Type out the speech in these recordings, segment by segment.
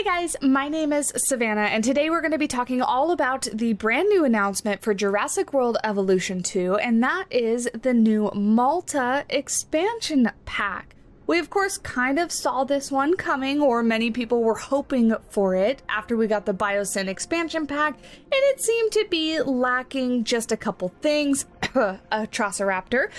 guys, my name is Savannah, and today we're going to be talking all about the brand new announcement for Jurassic World Evolution 2, and that is the new Malta expansion pack. We, of course, kind of saw this one coming, or many people were hoping for it after we got the Biosyn expansion pack, and it seemed to be lacking just a couple things. Atrociraptor.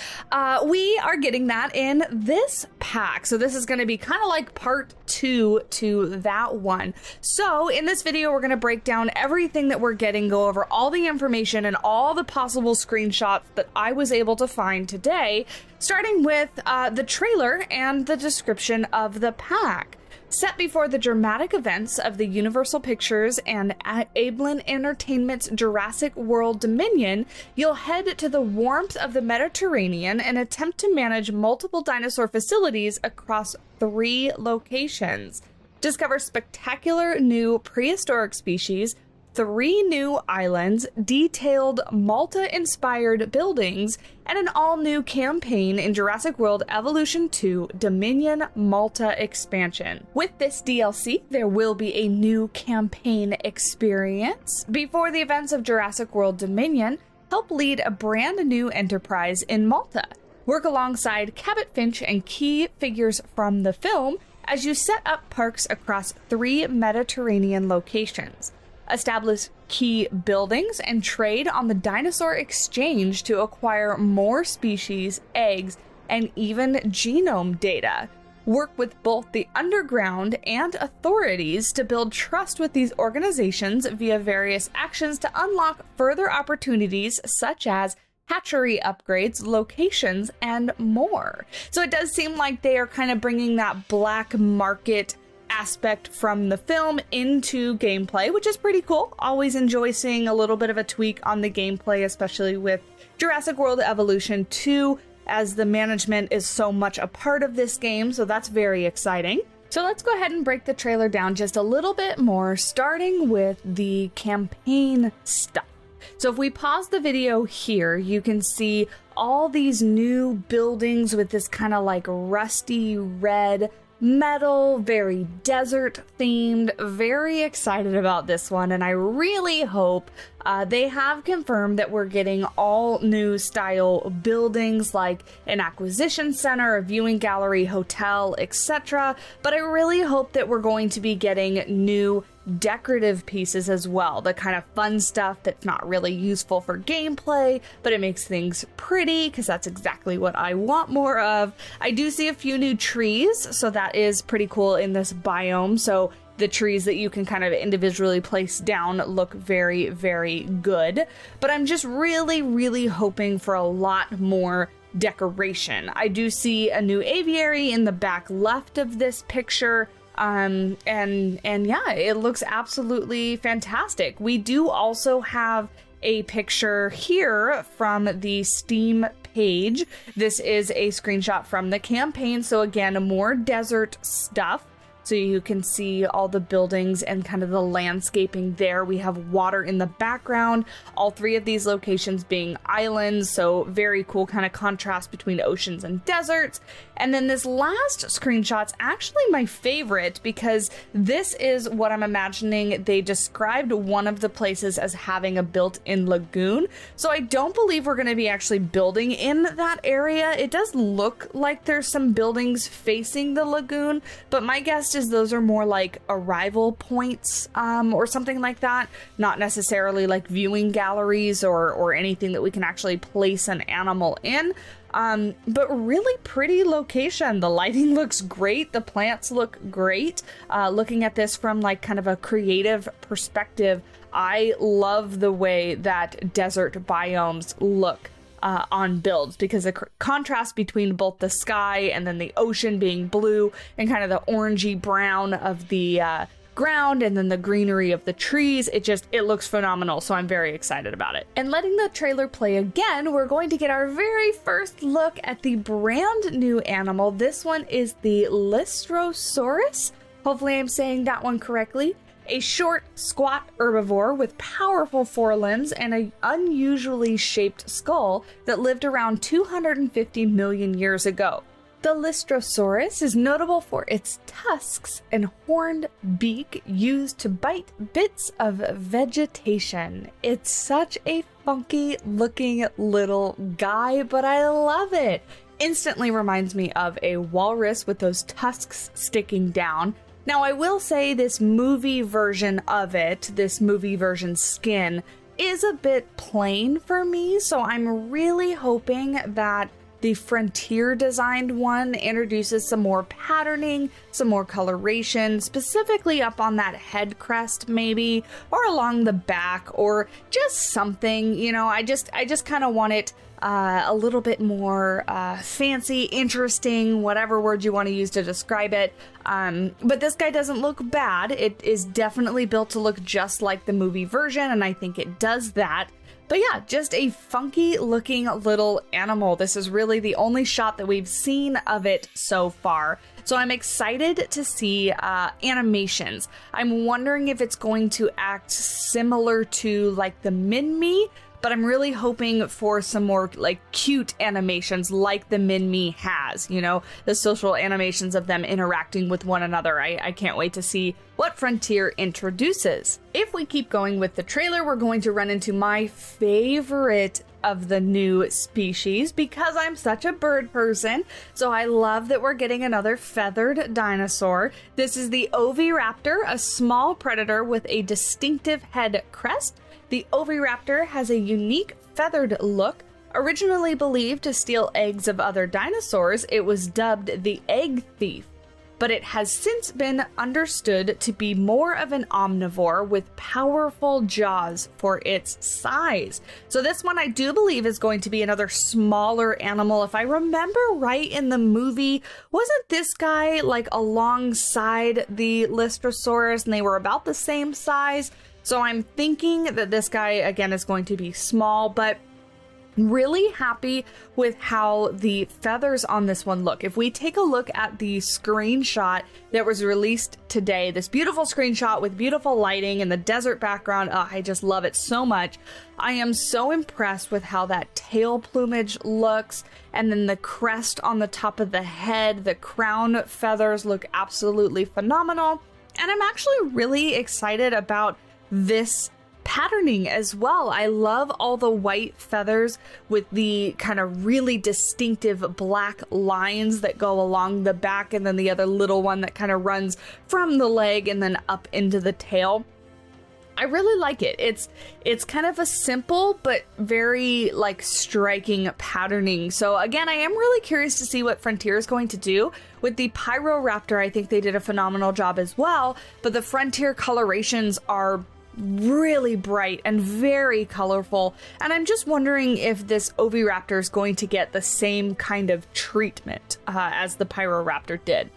We are getting that in this pack, so this is going to be kind of like part 2 to that one. So in this video, we're going to break down everything that we're getting, go over all the information and all the possible screenshots that I was able to find today, starting with the trailer and the description of the pack. Set before the dramatic events of the Universal Pictures and Ablin Entertainment's Jurassic World Dominion, you'll head to the warmth of the Mediterranean and attempt to manage multiple dinosaur facilities across 3 locations. Discover spectacular new prehistoric species, 3 new islands, detailed Malta-inspired buildings, and an all-new campaign in Jurassic World Evolution 2 Dominion Malta expansion. With this DLC, there will be a new campaign experience. Before the events of Jurassic World Dominion, help lead a brand new enterprise in Malta. Work alongside Cabot Finch and key figures from the film as you set up parks across 3 Mediterranean locations. Establish key buildings and trade on the dinosaur exchange to acquire more species, eggs, and even genome data. Work with both the underground and authorities to build trust with these organizations via various actions to unlock further opportunities such as hatchery upgrades, locations, and more. So it does seem like they are kind of bringing that black market aspect from the film into gameplay, which is pretty cool. Always enjoy seeing a little bit of a tweak on the gameplay, especially with Jurassic World Evolution 2, as the management is so much a part of this game, so that's very exciting. So let's go ahead and break the trailer down just a little bit more, starting with the campaign stuff. So if we pause the video here, you can see all these new buildings with this kind of like rusty red metal, very desert themed. Very excited about this one, and I really hope they have confirmed that we're getting all new style buildings like an acquisition center, a viewing gallery, hotel, etc. But I really hope that we're going to be getting new decorative pieces as well, the kind of fun stuff that's not really useful for gameplay, but it makes things pretty, because that's exactly what I want more of. I do see a few new trees, so that is pretty cool in this biome. So the trees that you can kind of individually place down look very, very good. But I'm just really hoping for a lot more decoration. I do see a new aviary in the back left of this picture. And yeah, it looks absolutely fantastic. We do also have a picture here from the Steam page. This is a screenshot from the campaign. So again, more desert stuff. So you can see all the buildings and kind of the landscaping there. We have water in the background, all 3 of these locations being islands, so very cool kind of contrast between oceans and deserts. And then this last screenshot's actually my favorite, because this is what I'm imagining. They described one of the places as having a built-in lagoon, so I don't believe we're going to be actually building in that area. It does look like there's some buildings facing the lagoon, but my guess is those are more like arrival points or something like that, not necessarily like viewing galleries or anything that we can actually place an animal in. But really pretty location. The lighting looks great. The plants look great. Looking at this from like kind of a creative perspective, I love the way that desert biomes look on builds, because the contrast between both the sky and then the ocean being blue and kind of the orangey brown of the ground and then the greenery of the trees, it looks phenomenal. So I'm very excited about it. And letting the trailer play again, we're going to get our very first look at the brand new animal. This one is the Listrosaurus. Hopefully I'm saying that one correctly. A short, squat herbivore with powerful forelimbs and an unusually shaped skull that lived around 250 million years ago. The Listrosaurus is notable for its tusks and horned beak used to bite bits of vegetation. It's such a funky looking little guy, but I love it. Instantly reminds me of a walrus with those tusks sticking down. Now, I will say this movie version of it, this movie version skin, is a bit plain for me, so I'm really hoping that the Frontier designed one introduces some more patterning, some more coloration, specifically up on that head crest maybe, or along the back, or just something, you know. I just kind of want it a little bit more fancy, interesting, whatever word you want to use to describe it. But this guy doesn't look bad. It is definitely built to look just like the movie version, and I think it does that. But yeah, just a funky looking little animal. This is really the only shot that we've seen of it so far. So I'm excited to see animations. I'm wondering if it's going to act similar to like the Min-Me, but I'm really hoping for some more like cute animations like the Min-Me has, you know, the social animations of them interacting with one another. I can't wait to see what Frontier introduces. If we keep going with the trailer, we're going to run into my favorite of the new species because I'm such a bird person. So I love that we're getting another feathered dinosaur. This is the Oviraptor, a small predator with a distinctive head crest. The Oviraptor has a unique feathered look. Originally believed to steal eggs of other dinosaurs, it was dubbed the egg thief. But it has since been understood to be more of an omnivore with powerful jaws for its size. So this one I do believe is going to be another smaller animal. If I remember right in the movie, wasn't this guy like alongside the Listrosaurus and they were about the same size? So I'm thinking that this guy, again, is going to be small, but really happy with how the feathers on this one look. If we take a look at the screenshot that was released today, this beautiful screenshot with beautiful lighting and the desert background, I just love it so much. I am so impressed with how that tail plumage looks, and then the crest on the top of the head, the crown feathers look absolutely phenomenal. And I'm actually really excited about this patterning as well. I love all the white feathers with the kind of really distinctive black lines that go along the back, and then the other little one that kind of runs from the leg and then up into the tail. I really like it. It's kind of a simple but very like striking patterning. So again, I am really curious to see what Frontier is going to do with the Pyroraptor. I think they did a phenomenal job as well, but the Frontier colorations are really bright and very colorful, and I'm just wondering if this Oviraptor is going to get the same kind of treatment as the Pyroraptor did.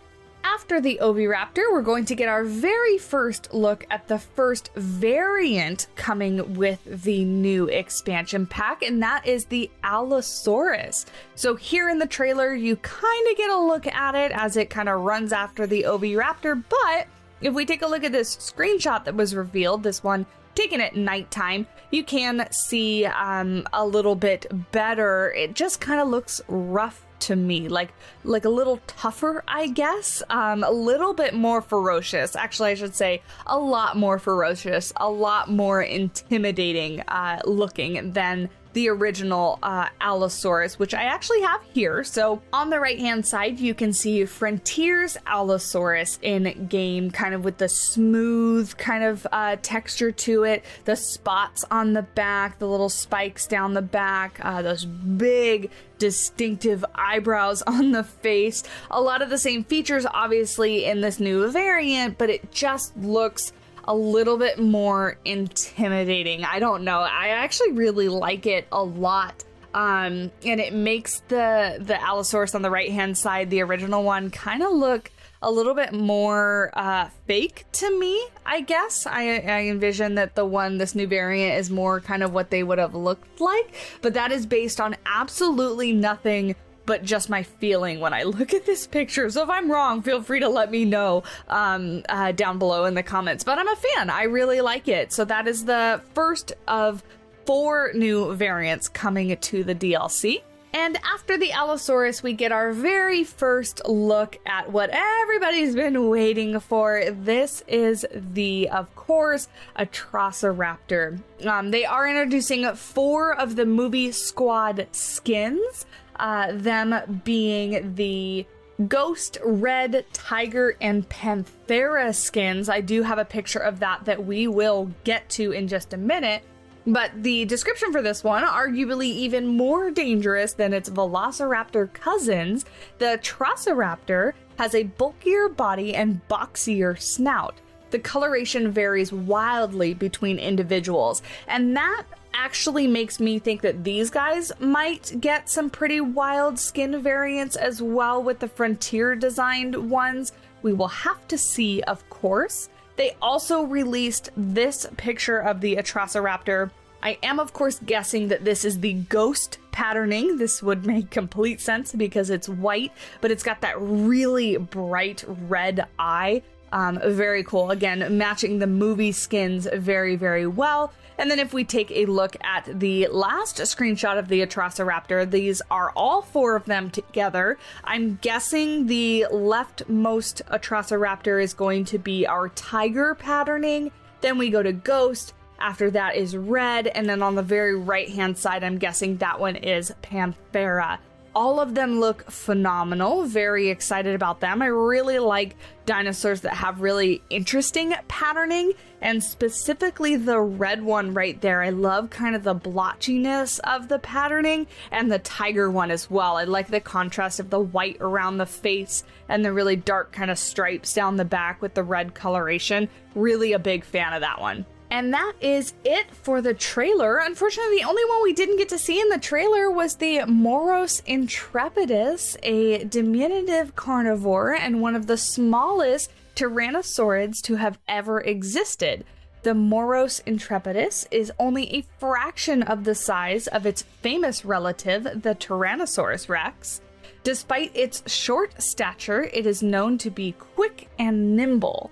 After the Oviraptor, we're going to get our very first look at the first variant coming with the new expansion pack, and that is the Allosaurus. So here in the trailer, you kind of get a look at it as it kind of runs after the Oviraptor, but if we take a look at this screenshot that was revealed, this one taken at nighttime, you can see a little bit better. It just kind of looks rough to me, like a little tougher, I guess, a little bit more ferocious. Actually, I should say a lot more ferocious, a lot more intimidating looking than the original Allosaurus, which I actually have here. So on the right hand side, you can see Frontier's Allosaurus in game, kind of with the smooth kind of texture to it, the spots on the back, the little spikes down the back, those big distinctive eyebrows on the face. A lot of the same features obviously in this new variant, but it just looks a little bit more intimidating. I don't know. I actually really like it a lot. And it makes the Allosaurus on the right hand side, the original one, kind of look a little bit more fake to me, I guess. I envision that this new variant is more kind of what they would have looked like, but that is based on absolutely nothing but just my feeling when I look at this picture. So if I'm wrong, feel free to let me know down below in the comments. But I'm a fan. I really like it. So that is the first of 4 new variants coming to the DLC. And after the Allosaurus, we get our very first look at what everybody's been waiting for. This is the, of course, Atrociraptor. They are introducing 4 of the movie squad skins, them being the Ghost, Red, Tiger, and Panthera skins. I do have a picture of that we will get to in just a minute. But the description for this one, arguably even more dangerous than its Velociraptor cousins, the Atrociraptor has a bulkier body and boxier snout. The coloration varies wildly between individuals, and that actually makes me think that these guys might get some pretty wild skin variants as well with the Frontier designed ones. We will have to see, of course. They also released this picture of the Atrociraptor. I am, of course, guessing that this is the Ghost patterning. This would make complete sense because it's white, but it's got that really bright red eye. Very cool. Again, matching the movie skins very, very well. And then if we take a look at the last screenshot of the Atrociraptor, these are all 4 of them together. I'm guessing the leftmost Atrociraptor is going to be our tiger patterning. Then we go to Ghost. After that is Red. And then on the very right-hand side, I'm guessing that one is Panthera. All of them look phenomenal. Very excited about them. I really like dinosaurs that have really interesting patterning, and specifically the red one right there. I love kind of the blotchiness of the patterning, and the tiger one as well. I like the contrast of the white around the face and the really dark kind of stripes down the back with the red coloration. Really a big fan of that one. And that is it for the trailer. Unfortunately, the only one we didn't get to see in the trailer was the Moros Intrepidus, a diminutive carnivore and one of the smallest tyrannosaurids to have ever existed. The Moros Intrepidus is only a fraction of the size of its famous relative, the Tyrannosaurus Rex. Despite its short stature, it is known to be quick and nimble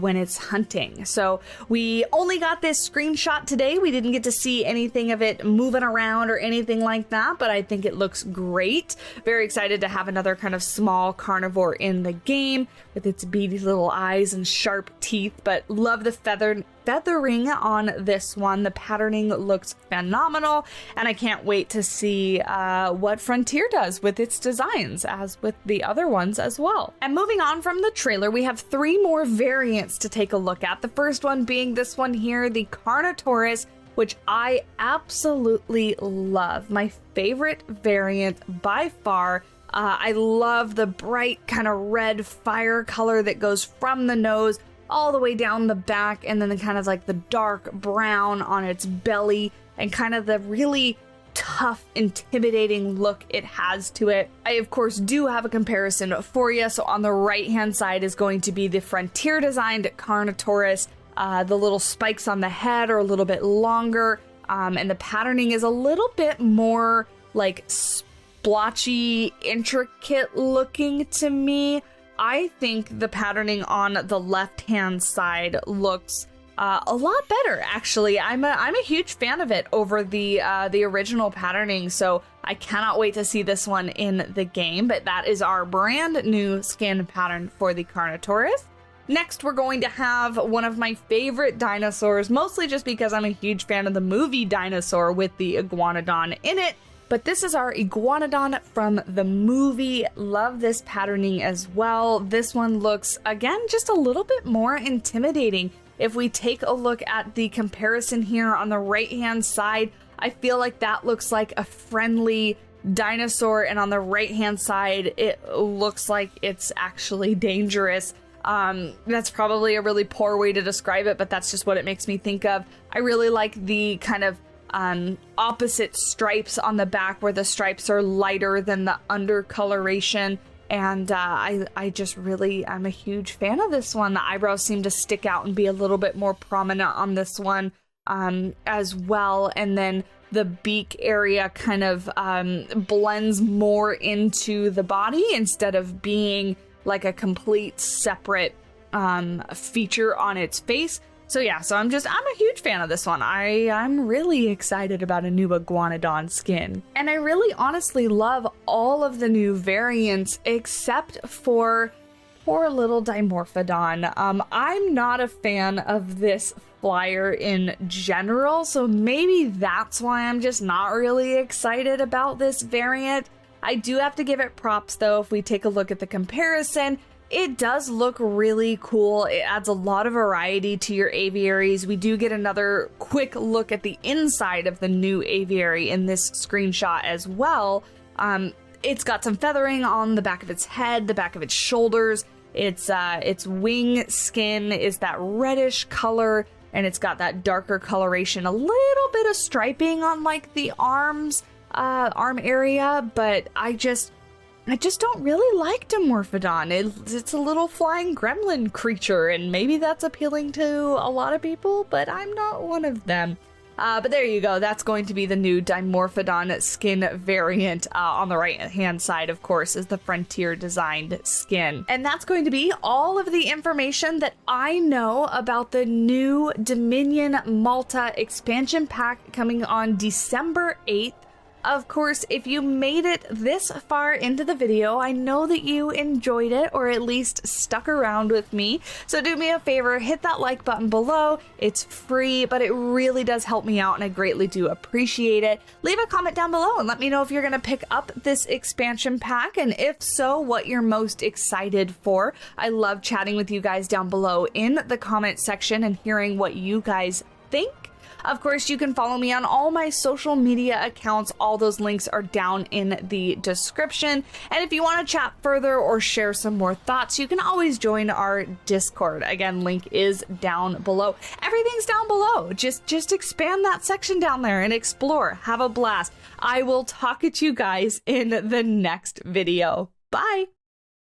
when it's hunting. So we only got this screenshot today. We didn't get to see anything of it moving around or anything like that, but I think it looks great. Very excited to have another kind of small carnivore in the game with its beady little eyes and sharp teeth, but love the feathering on this one. The patterning looks phenomenal, and I can't wait to see what Frontier does with its designs, as with the other ones as well. And moving on from the trailer, we have 3 more variants to take a look at. The first one being this one here, the Carnotaurus, which I absolutely love. My favorite variant by far. I love the bright kind of red fire color that goes from the nose all the way down the back, and then the kind of like the dark brown on its belly, and kind of the really tough, intimidating look it has to it. I, of course, do have a comparison for you. So on the right-hand side is going to be the Frontier designed Carnotaurus. The little spikes on the head are a little bit longer, and the patterning is a little bit more like splotchy, intricate looking to me. I think the patterning on the left-hand side looks a lot better, actually. I'm a huge fan of it over the original patterning, so I cannot wait to see this one in the game. But that is our brand new skin pattern for the Carnotaurus. Next, we're going to have one of my favorite dinosaurs, mostly just because I'm a huge fan of the movie Dinosaur with the Iguanodon in it. But this is our Iguanodon from the movie. Love this patterning as well. This one looks, again, just a little bit more intimidating. If we take a look at the comparison here on the right-hand side, I feel like that looks like a friendly dinosaur, and on the right-hand side, it looks like it's actually dangerous. That's probably a really poor way to describe it, but that's just what it makes me think of. I really like the kind of opposite stripes on the back, where the stripes are lighter than the undercoloration. And I just really, I'm a huge fan of this one. The eyebrows seem to stick out and be a little bit more prominent on this one as well. And then the beak area kind of blends more into the body instead of being like a complete separate feature on its face. So yeah, I'm a huge fan of this one. I'm really excited about a new Iguanodon skin. And I really honestly love all of the new variants except for poor little Dimorphodon. I'm not a fan of this flyer in general, so maybe that's why I'm just not really excited about this variant. I do have to give it props though. If we take a look at the comparison, it does look really cool. It adds a lot of variety to your aviaries. We do get another quick look at the inside of the new aviary in this screenshot as well. It's got some feathering on the back of its head, the back of its shoulders. Its wing skin is that reddish color, and it's got that darker coloration, a little bit of striping on like the arm area, but I just don't really like Dimorphodon. It's a little flying gremlin creature, and maybe that's appealing to a lot of people, but I'm not one of them. But there you go. That's going to be the new Dimorphodon skin variant. On the right-hand side, of course, is the Frontier-designed skin. And that's going to be all of the information that I know about the new Dominion Malta expansion pack coming on December 8th. Of course, if you made it this far into the video, I know that you enjoyed it, or at least stuck around with me. So do me a favor, hit that like button below. It's free, but it really does help me out, and I greatly do appreciate it. Leave a comment down below and let me know if you're going to pick up this expansion pack, and if so, what you're most excited for. I love chatting with you guys down below in the comment section and hearing what you guys think. Of course, you can follow me on all my social media accounts. All those links are down in the description. And if you want to chat further or share some more thoughts, you can always join our Discord. Again, link is down below. Everything's down below. Just expand that section down there and explore. Have a blast. I will talk at you guys in the next video. Bye.